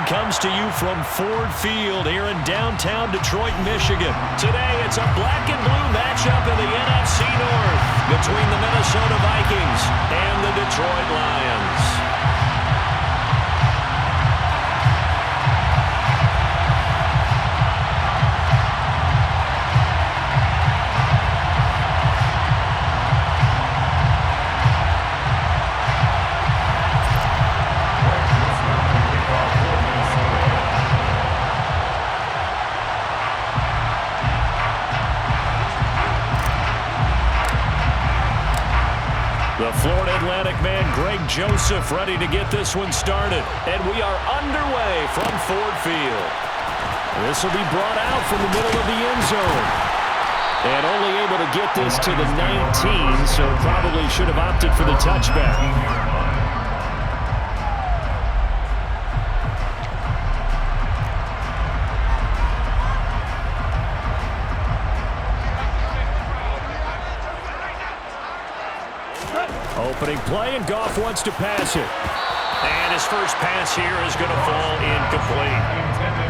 comes to you from Ford Field here in downtown Detroit, Michigan. Today, it's a black and blue matchup in the NFC North between the Minnesota Vikings and the Detroit Lions. The Florida Atlantic man, Greg Joseph, ready to get this one started. And we are underway from Ford Field. This will be brought out from the middle of the end zone. And only able to get this to the 19, so probably should have opted for the touchback. Opening play, and Goff wants to pass it. And his first pass here is going to fall incomplete.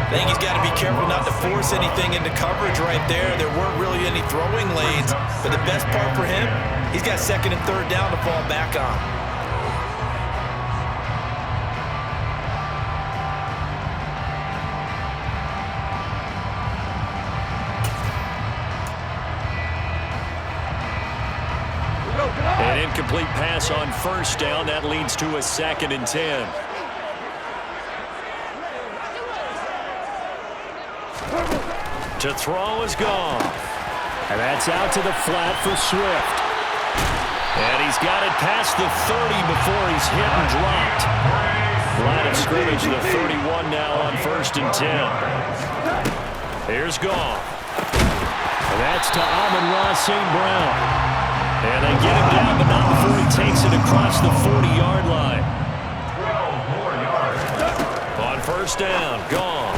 I think he's got to be careful not to force anything into coverage right there. There weren't really any throwing lanes. But the best part for him, he's got second and third down to fall back on. An incomplete pass on first down. That leads to a 2nd and 10. To throw is Goff. And that's out to the flat for Swift. And he's got it past the 30 before he's hit and dropped. Line of scrimmage, the 31 now on 1st and 10. Here's Goff. And that's to Amon-Ra St. Brown. And they get him down, but not before he takes it across the 40-yard line. 12 more yards. On first down, Goff.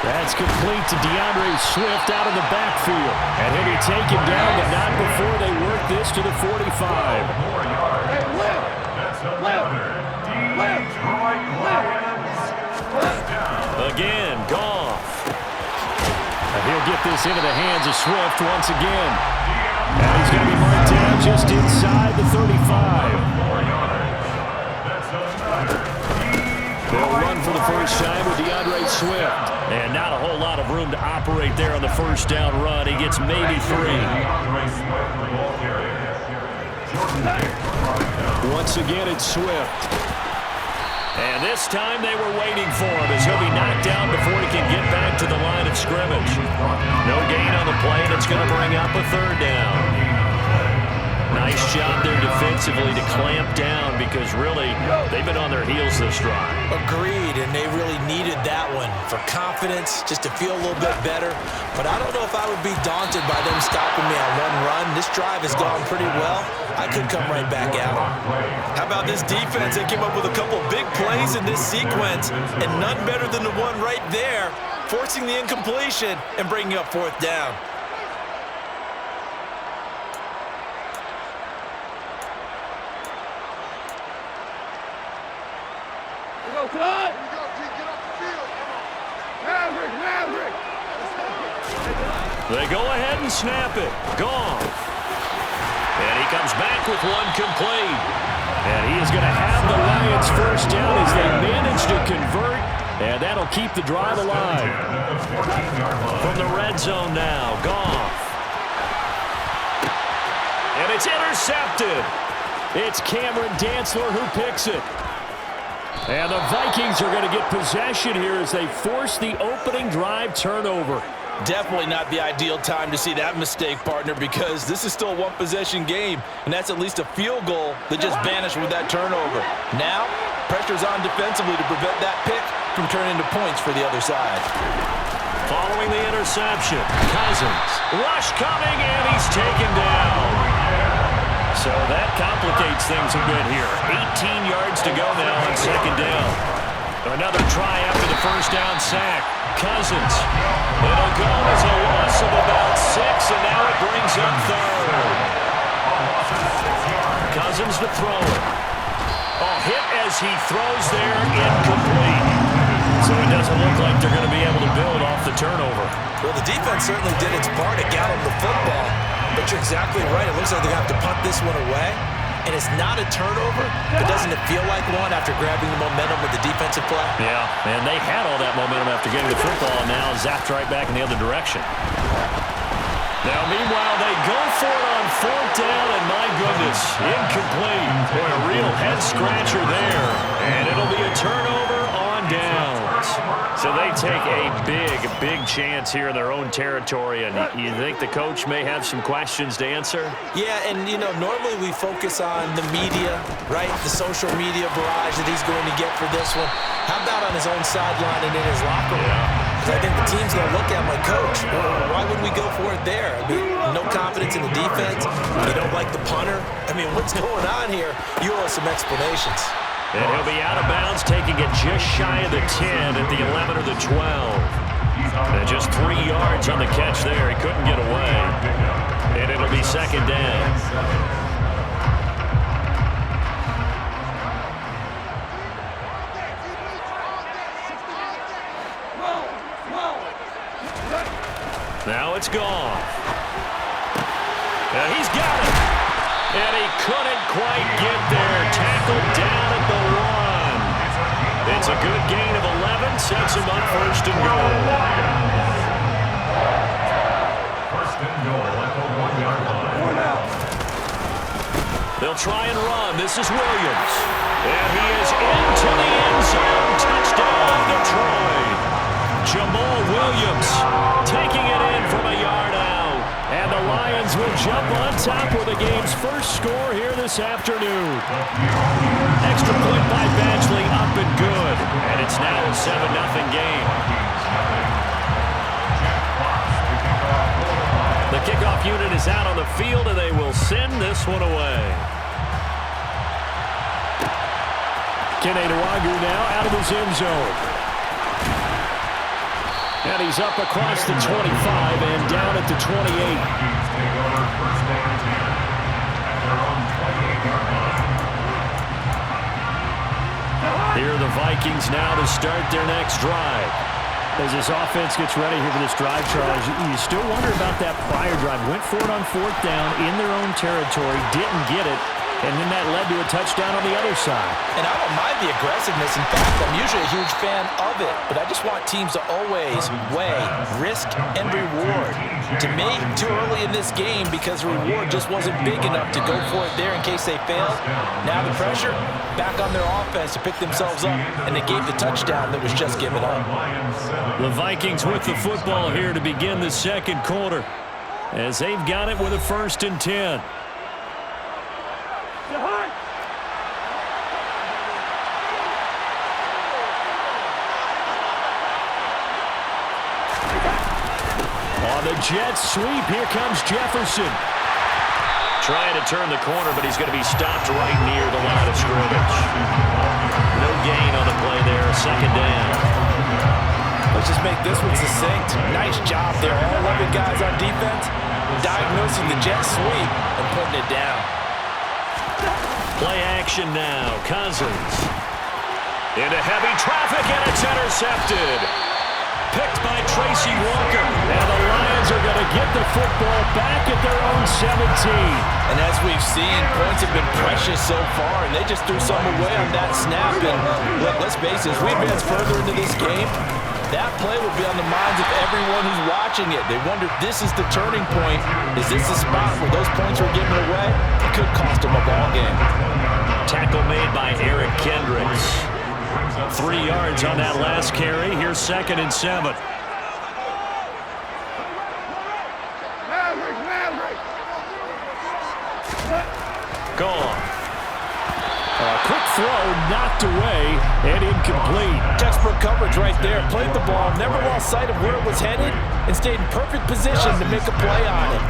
That's complete to DeAndre Swift out of the backfield. And he'll be taken down, but not before they work this to the 45. 12 more yards. That's another Detroit Lions. First down. Again, Goff. And he'll get this into the hands of Swift once again. And he's going to be marked down just inside the 35. They'll run for the first time with DeAndre Swift. And not a whole lot of room to operate there on the first down run. He gets maybe 3. Once again, it's Swift. And this time they were waiting for him as he'll be knocked down before he can get back to the line of scrimmage. No gain on the play, and it's going to bring up a 3rd down. Nice job there defensively to clamp down because really they've been on their heels this drive. Agreed, and they really needed that one for confidence, just to feel a little bit better. But I don't know if I would be daunted by them stopping me on one run. This drive has gone pretty well. I could come right back at them. How about this defense? They came up with a couple big plays in this sequence, and none better than the one right there, forcing the incompletion and bringing up 4th down. They go ahead and snap it. Goff. And he comes back with one complete. And he is going to have the Lions first down as they manage to convert. And that'll keep the drive alive. From the red zone now, Goff. And it's intercepted. It's Cameron Dantzler who picks it. And the Vikings are going to get possession here as they force the opening drive turnover. Definitely not the ideal time to see that mistake, partner, because this is still a one-possession game, and that's at least a field goal that just vanished with that turnover. Now, pressure's on defensively to prevent that pick from turning into points for the other side. Following the interception, Cousins. Rush coming, and he's taken down. So that complicates things a bit here. 18 yards to go now on 2nd down. Another try after the first down sack. Cousins. It'll go as a loss of about 6, and now it brings up 3rd. Cousins to throw it. A hit as he throws there, incomplete. So he they're going to be able to build off the turnover. Well, the defense certainly did its part to get them the football, but you're exactly right. It looks like they're going to have to punt this one away, and it's not a turnover, but doesn't it feel like one after grabbing the momentum with the defensive play? Yeah, and they had all that momentum after getting the football, and now zapped right back in the other direction. Now, meanwhile, they go for it on 4th down, and my goodness, incomplete. Boy, a real head-scratcher there, and it'll be a turnover on downs. So they take a big chance here in their own territory, and you think the coach may have some questions to answer? Yeah, and, you know, normally we focus on the media, right, the social media barrage that he's going to get for this one. How about on his own sideline and in his locker room? Because I think the team's going to look at my coach. Why would we go for it there? I mean, no confidence in the defense. You don't like the punter. I mean, what's going on here? You owe us some explanations. And he'll be out of bounds, taking it just shy of the 10 at the 11 or the 12. And just 3 yards on the catch there. He couldn't get away. And it'll be 2nd down. Now it's gone. And he's got it. And he couldn't quite get there. Tackled down at the 1. It's a good gain of 11. Sets him up 1st and goal. 1st and goal at the 1-yard line. They'll try and run. This is Williams. And he is into the end zone. Touchdown, Detroit. Jamal Williams taking it in from a yard out. And the Lions will jump on top with the game's first score here this afternoon. Extra point by Badgley, up and good. And it's now a 7-0 game. The kickoff unit is out on the field, and they will send this one away. Kene Nwagu now out of his end zone. And he's up across the 25 and down at the 28. Here are the Vikings now to start their next drive. As this offense gets ready here for this drive, Charles, you still wonder about that prior drive. Went for it on 4th down in their own territory, didn't get it, and then that led to a touchdown on the other side. And I don't mind the aggressiveness. In fact, I'm usually a huge fan of it, but I just want teams to always weigh risk and reward. To me, too early in this game because the reward just wasn't big enough to go for it there in case they failed. Now the pressure back on their offense to pick themselves up, and they gave the touchdown that was just given up. The Vikings with the football here to begin the 2nd quarter as they've got it with a 1st and 10. On the jet sweep, here comes Jefferson. Trying to turn the corner, but he's going to be stopped right near the line of scrimmage. No gain on the play there, 2nd down. Let's just make this one succinct. Nice job there. All 11 guys on defense diagnosing the jet sweep and putting it down. Play action now. Cousins. Into heavy traffic, and it's intercepted. Picked by Tracy Walker. And the Lions are going to get the football back at their own 17. And as we've seen, points have been precious so far, and they just threw some away on that snap. And look, let's face it, as we advance further into this game, that play will be on the minds of everyone who's watching it. They wonder, this is the turning point. Is this the spot where those points were given away? It could cost them a ball game. Tackle made by Eric Kendricks. 3 yards on that last carry. Here's 2nd and 7. Gone. A quick throw knocked away and incomplete. Textbook coverage right there. Played the ball, never lost sight of where it was headed, and stayed in perfect position to make a play on it.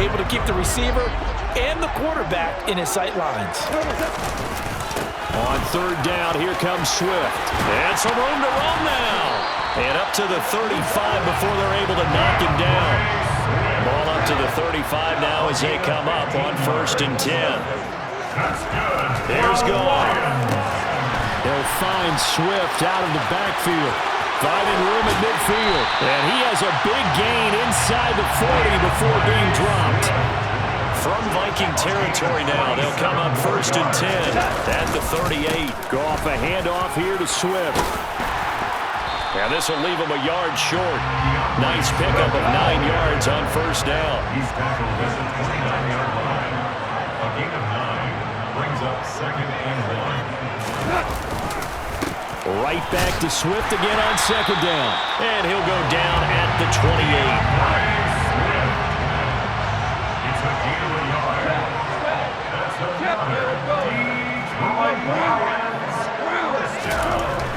Able to keep the receiver and the quarterback in his sight lines. On 3rd down, here comes Swift. And some room to run now. And up to the 35 before they're able to knock him down. Ball up to the 35 now as they come up on 1st and 10. There's Gone. They'll find Swift out of the backfield. Finding room at midfield. And he has a big gain inside the 40 before being dropped. From Viking territory now, they'll come up 1st and 10 at the 38. Goff a handoff here to Swift. And this will leave him a yard short. Nice pickup of 9 yards on 1st down. He's tackled at the 29-yard line. A gain of 9 brings up 2nd and 1. Right back to Swift again on 2nd down. And he'll go down at the 28.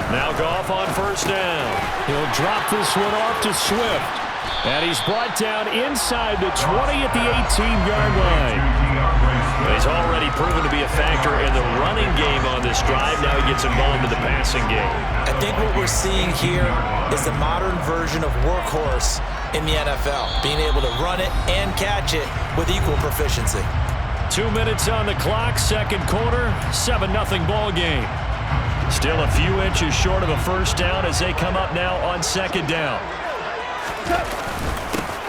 Now Goff on 1st down. He'll drop this one off to Swift. And he's brought down inside the 20 at the 18-yard line. He's already proven to be a factor in the running game on this drive. Now he gets involved in the passing game. I think what we're seeing here is the modern version of workhorse in the NFL, being able to run it and catch it with equal proficiency. 2 minutes on the clock, 2nd quarter, 7-0 ball game. Still a few inches short of a 1st down as they come up now on 2nd down.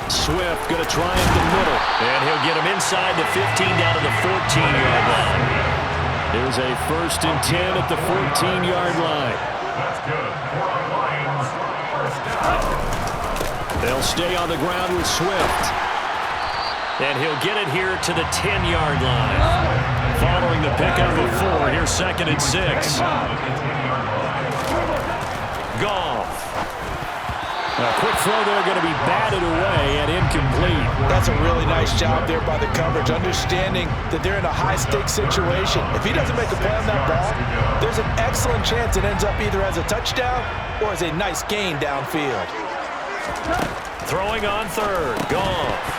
Swift going to try up the middle, and he'll get him inside the 15 down to the 14-yard line. Here's a 1st and 10 at the 14-yard line. That's good. For the Lions, 1st down. They'll stay on the ground with Swift. And he'll get it here to the 10-yard line. Following the pickup of 4, here's 2nd and 6. Goff. A quick throw there going to be batted away and incomplete. That's a really nice job there by the coverage, understanding that they're in a high-stakes situation. If he doesn't make a play on that ball, there's an excellent chance it ends up either as a touchdown or as a nice gain downfield. Throwing on 3rd, Goff.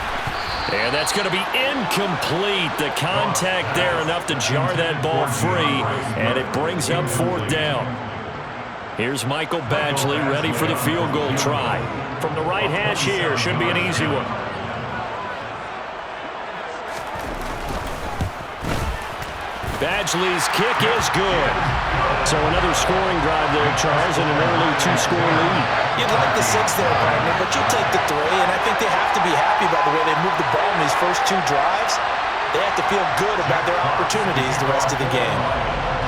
And that's going to be incomplete. The contact there enough to jar that ball free, and it brings up 4th down. Here's Michael Badgley ready for the field goal try. From the right hash here, should be an easy one. Badgley's kick is good. So another scoring drive there, Charles, and an early 2-score lead. You'd like the 6 there, partner, but you'll take the 3, and I think they have to be happy about the way they moved the ball in these first 2 drives. They have to feel good about their opportunities the rest of the game.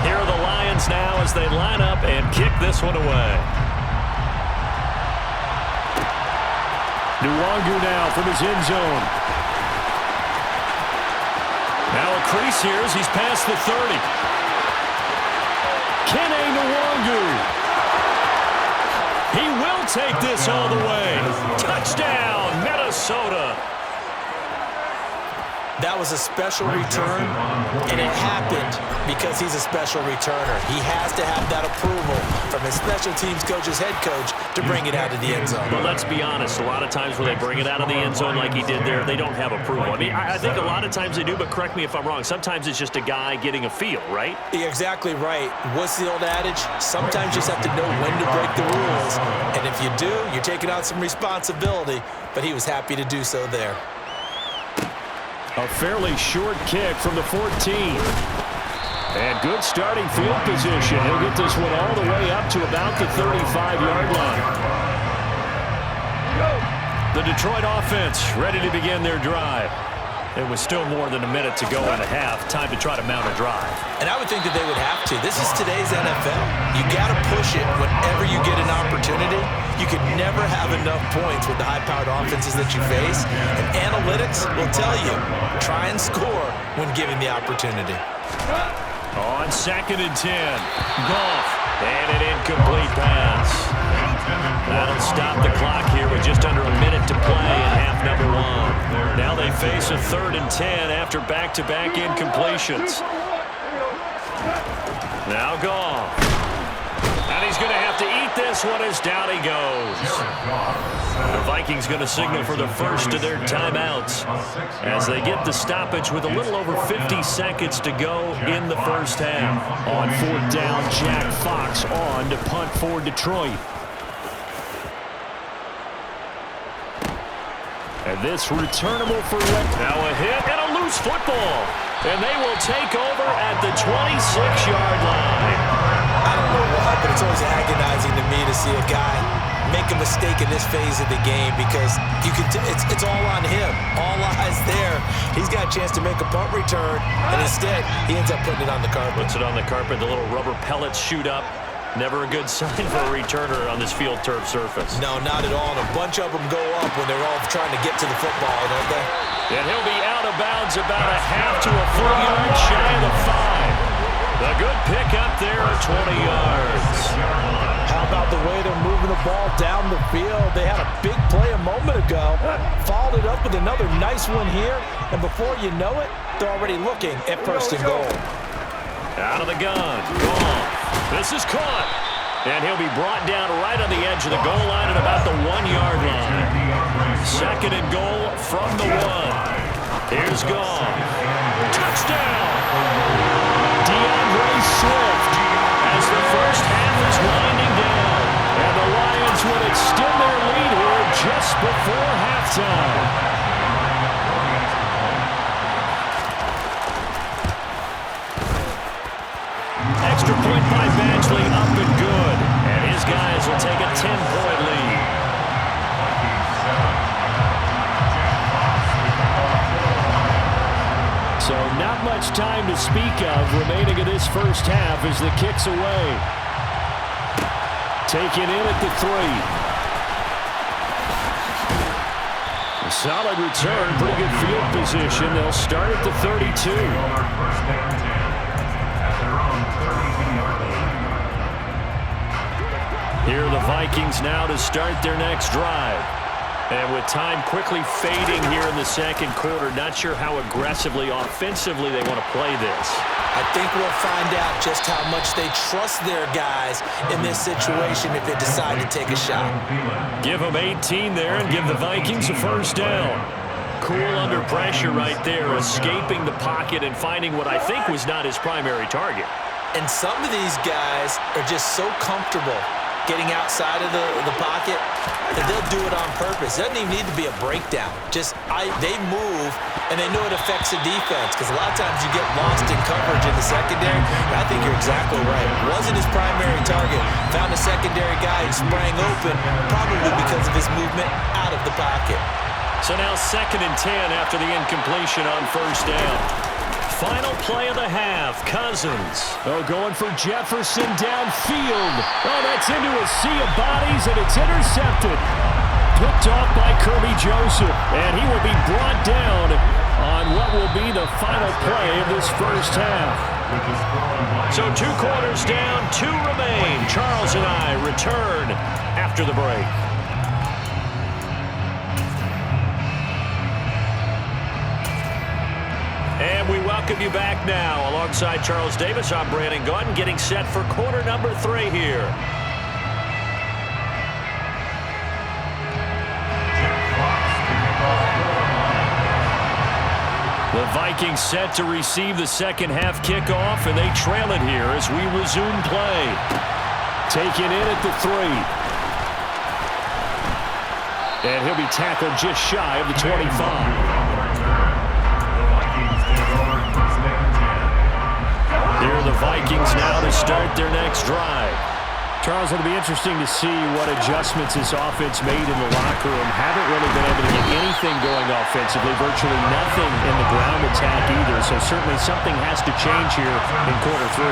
Here are the Lions now as they line up and kick this one away. Nwangu now from his end zone. Now a crease here as he's past the 30. Kene Nwangu. He will take this all the way. Touchdown, Minnesota. That was a special return, and it happened because he's a special returner. He has to have that approval from his special teams coach's head coach to bring it out of the end zone. But let's be honest, a lot of times when they bring it out of the end zone like he did there, they don't have approval. I mean, I think a lot of times they do, but correct me if I'm wrong. Sometimes it's just a guy getting a feel, right? You're exactly right. What's the old adage? Sometimes you just have to know when to break the rules. And if you do, you're taking on some responsibility. But he was happy to do so there. A fairly short kick from the 14. And good starting field position. He'll get this one all the way up to about the 35-yard line. The Detroit offense ready to begin their drive. It was still more than a minute to go in the half. Time to try to mount a drive. And I would think that they would have to. This is today's NFL. You got to push it whenever you get an opportunity. You could never have enough points with the high-powered offenses that you face. And analytics will tell you, try and score when given the opportunity. On 2nd and 10, Goff, and an incomplete pass. That'll stop the clock here with just under a minute to play in half number 1. Now they face a 3rd and 10 after back-to-back incompletions. Now Goff. And he's going to have to eat this one as down he goes. The Vikings going to signal for the first of their timeouts as they get the stoppage with a little over 50 seconds to go in the first half. On 4th down, Jack Fox on to punt for Detroit. And this returnable for Rick. Now a hit and a loose football. And they will take over at the 26-yard line. I don't know why, but it's always agonizing to me to see a guy make a mistake in this phase of the game because it's all on him. All eyes there. He's got a chance to make a punt return, and instead he ends up putting it on the carpet. Puts it on the carpet. The little rubber pellets shoot up. Never a good sign for a returner on this field turf surface. No, not at all. And a bunch of them go up when they're all trying to get to the football, don't they? And he'll be out of bounds about a half to a full yard shy of the 5. A good pick up there, 20 yards. How about the way they're moving the ball down the field? They had a big play a moment ago. Followed it up with another nice one here. And before you know it, they're already looking at first and goal. Out of the gun. Gone. This is caught. And he'll be brought down right on the edge of the goal line at about the 1-yard line. Second and goal from the 1. Here's Goff. Touchdown. DeAndre Swift as the first half is winding down. And the Lions would extend their lead here just before halftime. Extra point by Badgley, up and good. And his guys will take a 10-point lead. So not much time to speak of remaining in this first half as the kick's away. Taken in at the 3. A solid return, pretty good field position. They'll start at the 32. Here are the Vikings now to start their next drive. And with time quickly fading here in the second quarter, not sure how aggressively, offensively they want to play this. I think we'll find out just how much they trust their guys in this situation if they decide to take a shot. Give them 18 there and give the Vikings a first down. Cool under pressure right there, escaping the pocket and finding what I think was not his primary target. And some of these guys are just so comfortable getting outside of the pocket that they'll do it on purpose. It doesn't even need to be a breakdown. They move, and they know it affects the defense because a lot of times you get lost in coverage in the secondary. And I think you're exactly right. Wasn't his primary target. Found a secondary guy who sprang open, probably because of his movement out of the pocket. So now 2nd and 10 after the incompletion on first down. Final play of the half, Cousins. Going for Jefferson downfield. That's into a sea of bodies, and it's intercepted. Picked off by Kirby Joseph, and he will be brought down on what will be the final play of this first half. So 2 quarters down, 2 remain. Charles and I return after the break. And we welcome you back now. Alongside Charles Davis, I'm Brandon Gaudin, getting set for quarter number 3 here. The Vikings set to receive the second half kickoff, and they trail it here as we resume play. Taken in at the 3. And he'll be tackled just shy of the 25. Here are the Vikings now to start their next drive. Charles, it'll be interesting to see what adjustments this offense made in the locker room. Haven't really been able to get anything going offensively, virtually nothing in the ground attack either. So certainly something has to change here in quarter 3.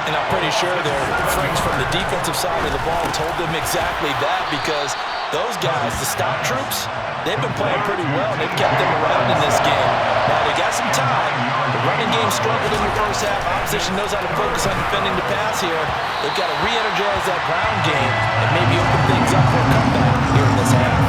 And I'm pretty sure their friends from the defensive side of the ball told them exactly that because those guys, the stop troops, they've been playing pretty well. They've kept them around in this game. Now, they got some time. The running game struggled in the first half. Opposition knows how to focus on defending the pass here. They've got to re-energize that ground game and maybe open things up for a comeback here in this half.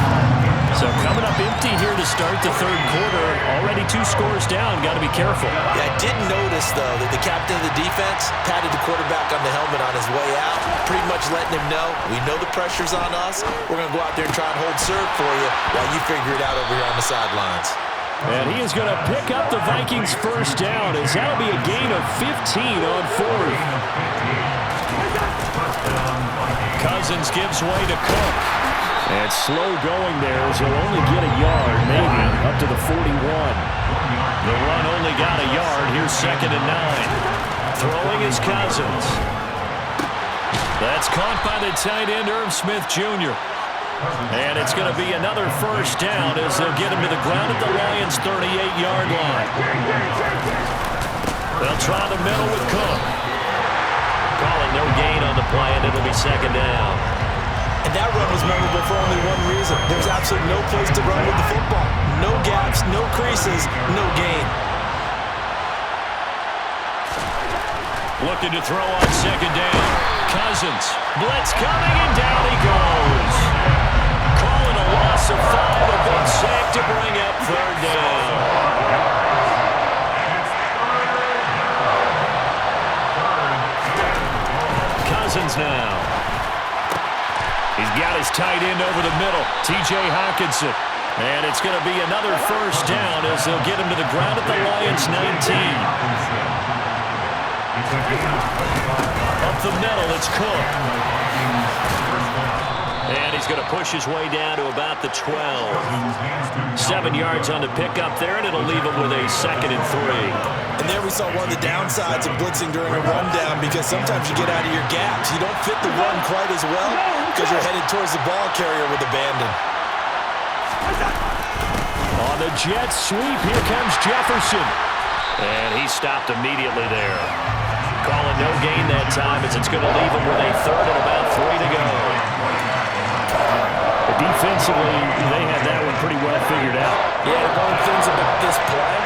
So coming up empty here to start the third quarter. Already 2 scores down. Got to be careful. Yeah, I did notice, though, that the captain of the defense patted the quarterback on the helmet on his way out, pretty much letting him know, we know the pressure's on us. We're going to go out there and try and hold serve for you while you figure it out over here on the sidelines. And he is going to pick up the Vikings' first down as that'll be a gain of 15 on 4th. Cousins gives way to Cook. And slow going there as he'll only get a yard, maybe, up to the 41. The run only got a yard. Here's 2nd and 9. Throwing is Cousins. That's caught by the tight end, Irv Smith Jr. And it's going to be another first down as they'll get him to the ground at the Lions' 38-yard line. They'll try the middle with Cook. Calling no gain on the play, and it'll be second down. And that run was memorable for only one reason. There's absolutely no place to run with the football. No gaps, no creases, no gain. Looking to throw on second down. Cousins. Blitz coming, and down he goes. Calling a loss of 5, a big sack to bring up third down. Cousins now. He's got his tight end over the middle, T.J. Hockenson. And it's going to be another first down as they'll get him to the ground at the Lions' 19. Up the middle, it's Cook. And he's going to push his way down to about the 12. 7 yards on the pickup there, and it'll leave him with a 2nd and 3. And there we saw one of the downsides of blitzing during a rundown, because sometimes you get out of your gaps. You don't fit the run quite as well because you're headed towards the ball carrier with abandon. On the jet sweep, here comes Jefferson. And he stopped immediately there. Calling no gain that time as it's going to leave him with a 3rd and about 3 to go. Defensively, they had that one pretty well figured out. Yeah, one of the things about this play,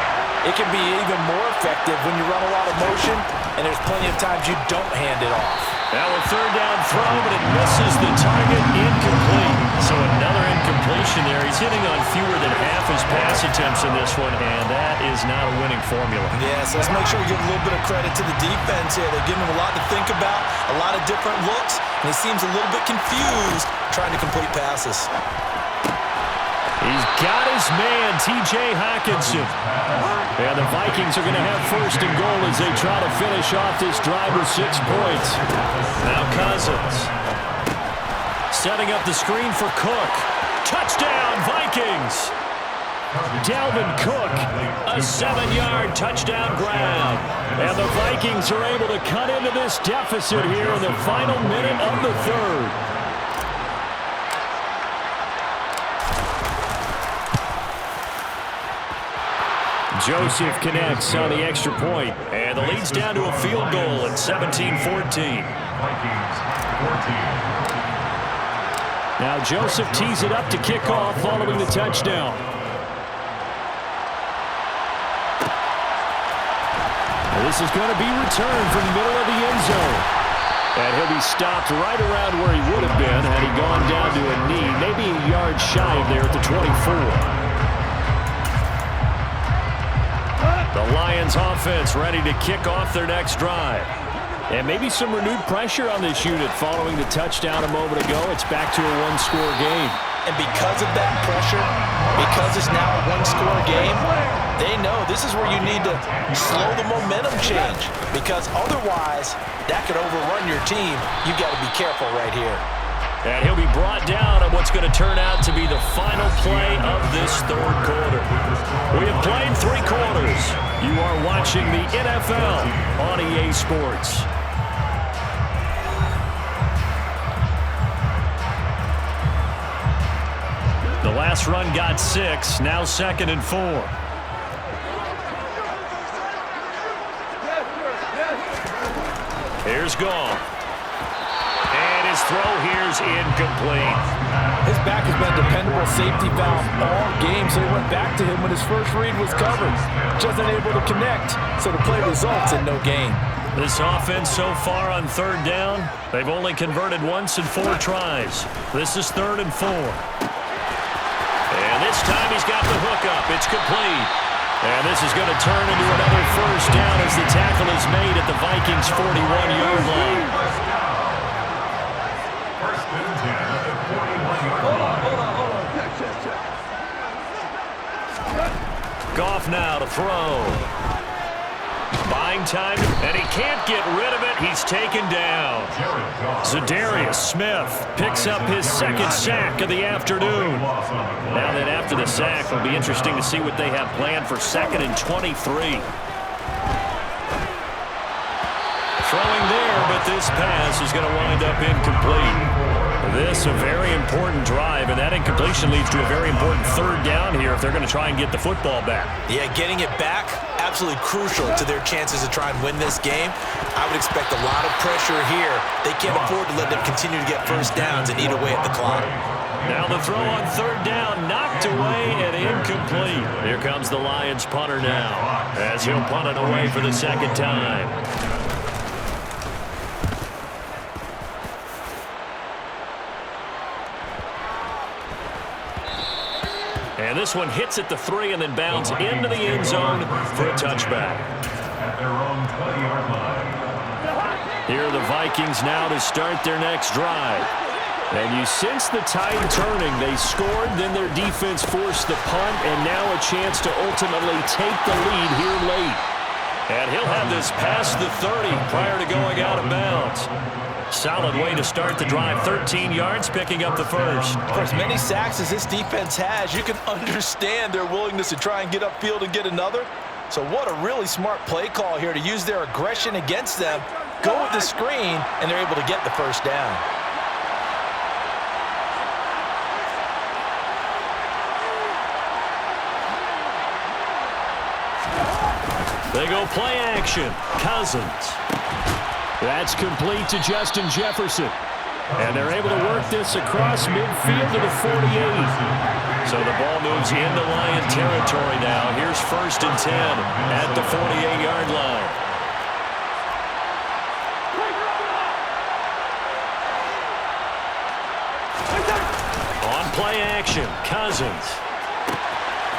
it can be even more effective when you run a lot of motion, and there's plenty of times you don't hand it off. Now a 3rd down throw, but it misses the target, incomplete. So another incompletion there. He's hitting on fewer than half his pass attempts in this one, and that is not a winning formula. Yeah, so let's make sure we give a little bit of credit to the defense here. They're giving him a lot to think about, a lot of different looks, and he seems a little bit confused trying to complete passes. He's got his man, T.J. Hockenson. And the Vikings are going to have 1st and goal as they try to finish off this drive with 6 points. Now Cousins. Setting up the screen for Cook. Touchdown, Vikings! Dalvin Cook, a 7-yard touchdown grab. And the Vikings are able to cut into this deficit here in the final minute of the 3rd. Joseph connects on the extra point, and the lead's down to a field goal at 17-14. Vikings 14. Now Joseph tees it up to kick off following the touchdown. This is going to be returned from the middle of the end zone. And he'll be stopped right around where he would have been had he gone down to a knee, maybe a yard shy of there at the 24. The Lions offense ready to kick off their next drive. And maybe some renewed pressure on this unit following the touchdown a moment ago. It's back to a 1-score game. And because of that pressure, because it's now a 1-score game, they know this is where you need to slow the momentum change, because otherwise that could overrun your team. You've got to be careful right here. And he'll be brought down at what's going to turn out to be the final play of this 3rd quarter. We have played 3 quarters. You are watching the NFL on EA Sports. The last run got 6, now 2nd and 4. Here's Goff. And his throw here's incomplete. His back has been a dependable safety valve all game, so he went back to him when his first read was covered. Just unable to connect, so the play results in no gain. This offense so far on 3rd down, they've only converted once in 4 tries. This is 3rd and 4. And this time he's got the hook up. It's complete. And this is going to turn into another first down as the tackle is made at the Vikings' 41-yard line. First and 10 at the 41-yard line. Goff now to throw. Buying time, and he can't get rid of it. He's taken down. Zadarius Smith picks up his 2nd sack of the afternoon. Now then, after the sack, it'll be interesting to see what they have planned for 2nd and 23. Throwing there, but this pass is going to wind up incomplete. This a very important drive that incompletion leads to a very important third down here if they're going to try and get the football back. Yeah, getting it back, absolutely crucial to their chances to try and win this game. I would expect a lot of pressure here. They can't afford to let them continue to get first downs and eat away at the clock. Now the throw on third down, knocked away and incomplete. Here comes the Lions punter now, as he'll punt it away for the second time. And this one hits at the 3 and then bounds into the end zone for a touchback. At their own 20-yard line. Here are the Vikings now to start their next drive. And you sense the tide turning. They scored, then their defense forced the punt, and now a chance to ultimately take the lead here late. And he'll have this past the 30 prior to going out of bounds. Solid way to start the drive. 13 yards, picking up the first. For as many sacks as this defense has, you can understand their willingness to try and get upfield and get another. So what a really smart play call here to use their aggression against them, go with the screen, and they're able to get the first down. They go play action. Cousins. That's complete to Justin Jefferson. And they're able to work this across midfield to the 48. So the ball moves into Lion territory now. Here's 1st and 10 at the 48-yard line. On play action, Cousins.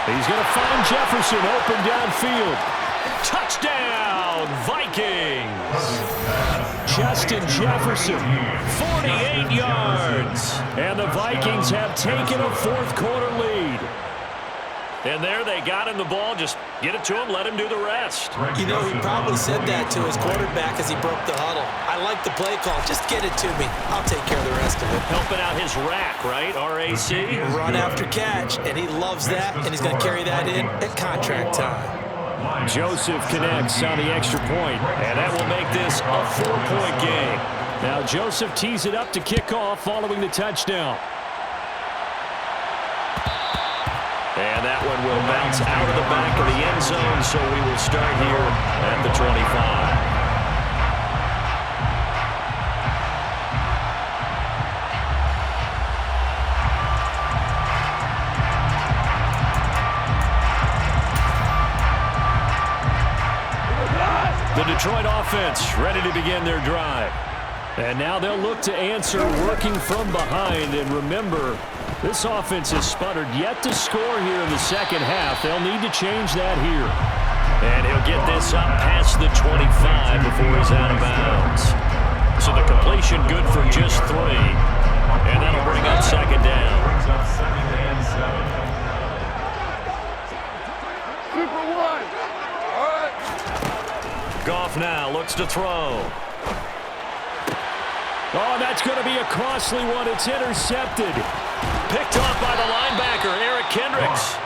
He's going to find Jefferson open downfield. Touchdown, Vikings! Justin Jefferson, 48 yards. And the Vikings have taken a fourth-quarter lead. And there they got him the ball. Just get it to him, let him do the rest. You know, he probably said that to his quarterback as he broke the huddle. I like the play call. Just get it to me. I'll take care of the rest of it. Helping out his rack, right? R-A-C? Run after catch, and he loves that, and he's going to carry that in at contract time. Joseph connects on the extra point, and that will make this a 4-point game. Now Joseph tees it up to kick off following the touchdown. And that one will bounce out of the back of the end zone, so we will start here at the 25. The Detroit offense ready to begin their drive. And now they'll look to answer working from behind. And remember, this offense has sputtered yet to score here in the second half. They'll need to change that here. And he'll get this up past the 25 before he's out of bounds. So the completion good for just 3. And that'll bring up second down. Brings up 2nd and 7. Goff now looks to throw. Oh, that's going to be a costly one. It's intercepted. Picked off by the linebacker, Eric Kendricks.